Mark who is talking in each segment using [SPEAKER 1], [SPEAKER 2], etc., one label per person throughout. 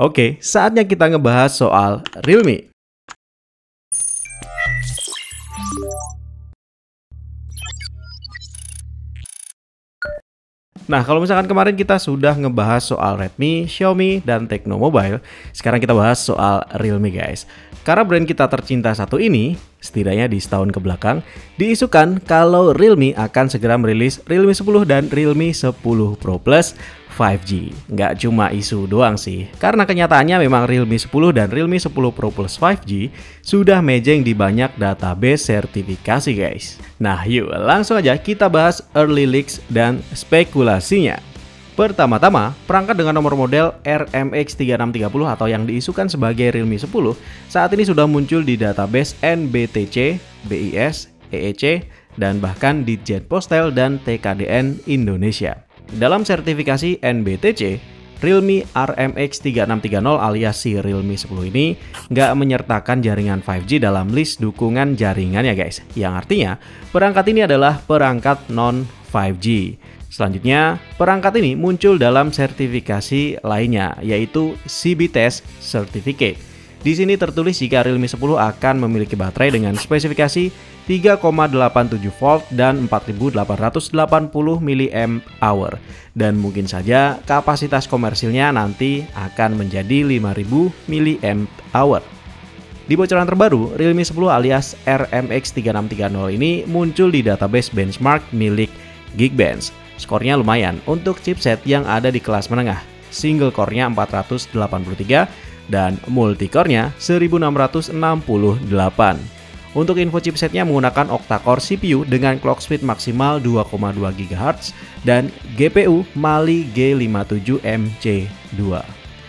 [SPEAKER 1] Oke, saatnya kita ngebahas soal Realme. Nah, kalau misalkan kemarin kita sudah ngebahas soal Redmi, Xiaomi, dan Tecno Mobile, sekarang kita bahas soal Realme guys. Karena brand kita tercinta satu ini, setidaknya di setahun kebelakang, diisukan kalau Realme akan segera merilis Realme 10 dan Realme 10 Pro Plus 5G. Nggak cuma isu doang sih, karena kenyataannya memang Realme 10 dan Realme 10 Pro Plus 5G sudah mejeng di banyak database sertifikasi guys. Nah yuk langsung aja kita bahas early leaks dan spekulasinya. Pertama-tama, perangkat dengan nomor model RMX 3630 atau yang diisukan sebagai Realme 10 saat ini sudah muncul di database NBTC, BIS, EEC, dan bahkan di Jetpostal dan TKDN Indonesia. Dalam sertifikasi NBTC, Realme RMX 3630 alias si Realme 10 ini nggak menyertakan jaringan 5G dalam list dukungan jaringannya guys. Yang artinya, perangkat ini adalah perangkat non-5G. Selanjutnya, perangkat ini muncul dalam sertifikasi lainnya, yaitu CB-Test Certificate. Di sini tertulis jika Realme 10 akan memiliki baterai dengan spesifikasi 3,87 volt dan 4880 mAh. Dan mungkin saja kapasitas komersilnya nanti akan menjadi 5000 mAh. Di bocoran terbaru, Realme 10 alias RMX 3630 ini muncul di database benchmark milik Geekbench. Skornya lumayan untuk chipset yang ada di kelas menengah. Single core-nya 483 dan multi-core-nya 1668. Untuk info chipsetnya menggunakan octa-core CPU dengan clock speed maksimal 2,2 GHz dan GPU Mali G57MC2.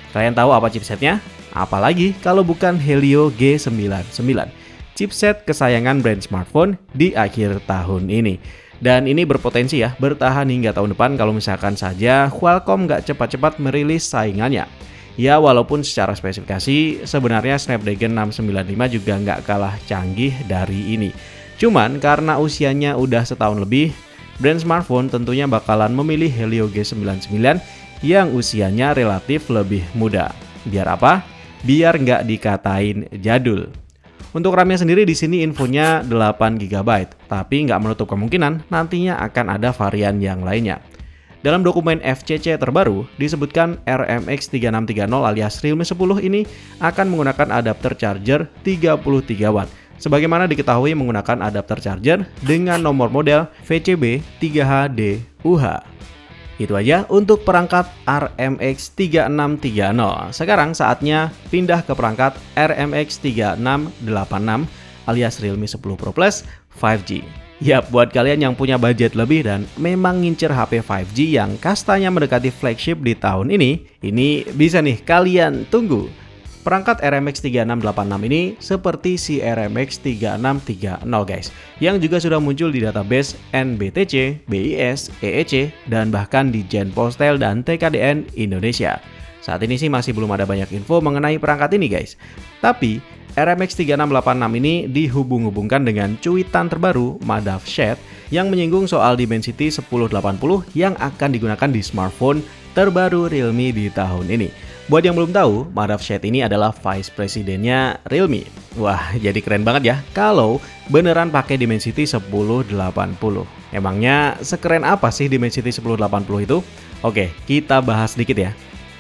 [SPEAKER 1] Kalian tahu apa chipsetnya? Apalagi kalau bukan Helio G99, chipset kesayangan brand smartphone di akhir tahun ini. Dan ini berpotensi ya bertahan hingga tahun depan kalau misalkan saja Qualcomm nggak cepat-cepat merilis saingannya. Ya walaupun secara spesifikasi sebenarnya Snapdragon 695 juga nggak kalah canggih dari ini. Cuman karena usianya udah setahun lebih, brand smartphone tentunya bakalan memilih Helio G99 yang usianya relatif lebih muda. Biar apa? Biar nggak dikatain jadul. Untuk RAM-nya sendiri di sini infonya 8 GB, tapi nggak menutup kemungkinan nantinya akan ada varian yang lainnya. Dalam dokumen FCC terbaru, disebutkan RMX 3630 alias Realme 10 ini akan menggunakan adapter charger 33 watt. Sebagaimana diketahui menggunakan adapter charger dengan nomor model VCB 3HD-UH. Itu aja untuk perangkat RMX 3630. Sekarang saatnya pindah ke perangkat RMX 3686 alias Realme 10 Pro Plus 5G. Ya, buat kalian yang punya budget lebih dan memang ngincer HP 5G yang kastanya mendekati flagship di tahun ini bisa nih kalian tunggu. Perangkat RMX 3686 ini seperti si RMX 3630 guys, yang juga sudah muncul di database NBTC, BIS, EEC, dan bahkan di Jetpostal dan TKDN Indonesia. Saat ini sih masih belum ada banyak info mengenai perangkat ini guys. Tapi RMX 3686 ini dihubung-hubungkan dengan cuitan terbaru Madhav Sheth yang menyinggung soal Dimensity 1080 yang akan digunakan di smartphone terbaru Realme di tahun ini. Buat yang belum tahu, Madhav Sheth ini adalah Vice Presidennya Realme. Wah, jadi keren banget ya kalau beneran pakai Dimensity 1080. Emangnya sekeren apa sih Dimensity 1080 itu? Oke, kita bahas sedikit ya.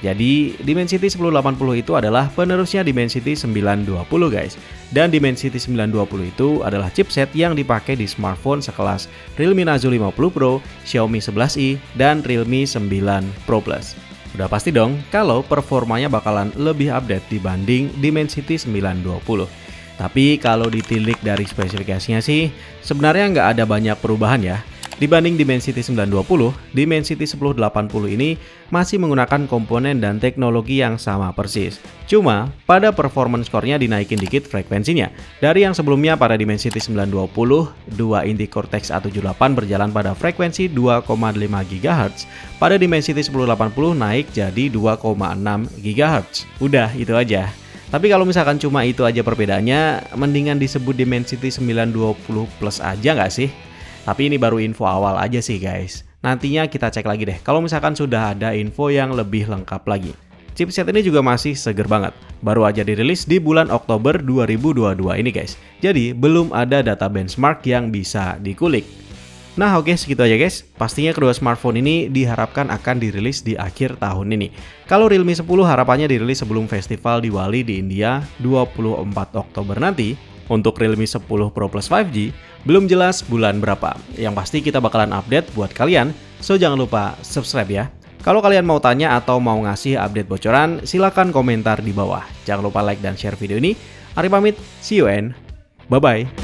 [SPEAKER 1] Jadi, Dimensity 1080 itu adalah penerusnya Dimensity 920 guys. Dan Dimensity 920 itu adalah chipset yang dipakai di smartphone sekelas Realme Nazo 50 Pro, Xiaomi 11i, dan Realme 9 Pro Plus. Udah pasti dong kalau performanya bakalan lebih update dibanding Dimensity 920. Tapi kalau ditilik dari spesifikasinya sih, sebenarnya nggak ada banyak perubahan ya. Dibanding Dimensity 920, Dimensity 1080 ini masih menggunakan komponen dan teknologi yang sama persis. Cuma, pada performance core-nya dinaikin dikit frekuensinya. Dari yang sebelumnya pada Dimensity 920, 2 inti Cortex A78 berjalan pada frekuensi 2,5 GHz. Pada Dimensity 1080 naik jadi 2,6 GHz. Udah, itu aja. Tapi kalau misalkan cuma itu aja perbedaannya, mendingan disebut Dimensity 920 Plus aja nggak sih? Tapi ini baru info awal aja sih guys. Nantinya kita cek lagi deh kalau misalkan sudah ada info yang lebih lengkap lagi. Chipset ini juga masih seger banget. Baru aja dirilis di bulan Oktober 2022 ini guys. Jadi belum ada data benchmark yang bisa dikulik. Nah oke, segitu aja guys. Pastinya kedua smartphone ini diharapkan akan dirilis di akhir tahun ini. Kalau Realme 10 harapannya dirilis sebelum festival Diwali di India 24 Oktober nanti. Untuk Realme 10 Pro Plus 5G belum jelas bulan berapa. Yang pasti kita bakalan update buat kalian. So jangan lupa subscribe ya. Kalau kalian mau tanya atau mau ngasih update bocoran, silahkan komentar di bawah. Jangan lupa like dan share video ini. Ari pamit, see you and bye-bye.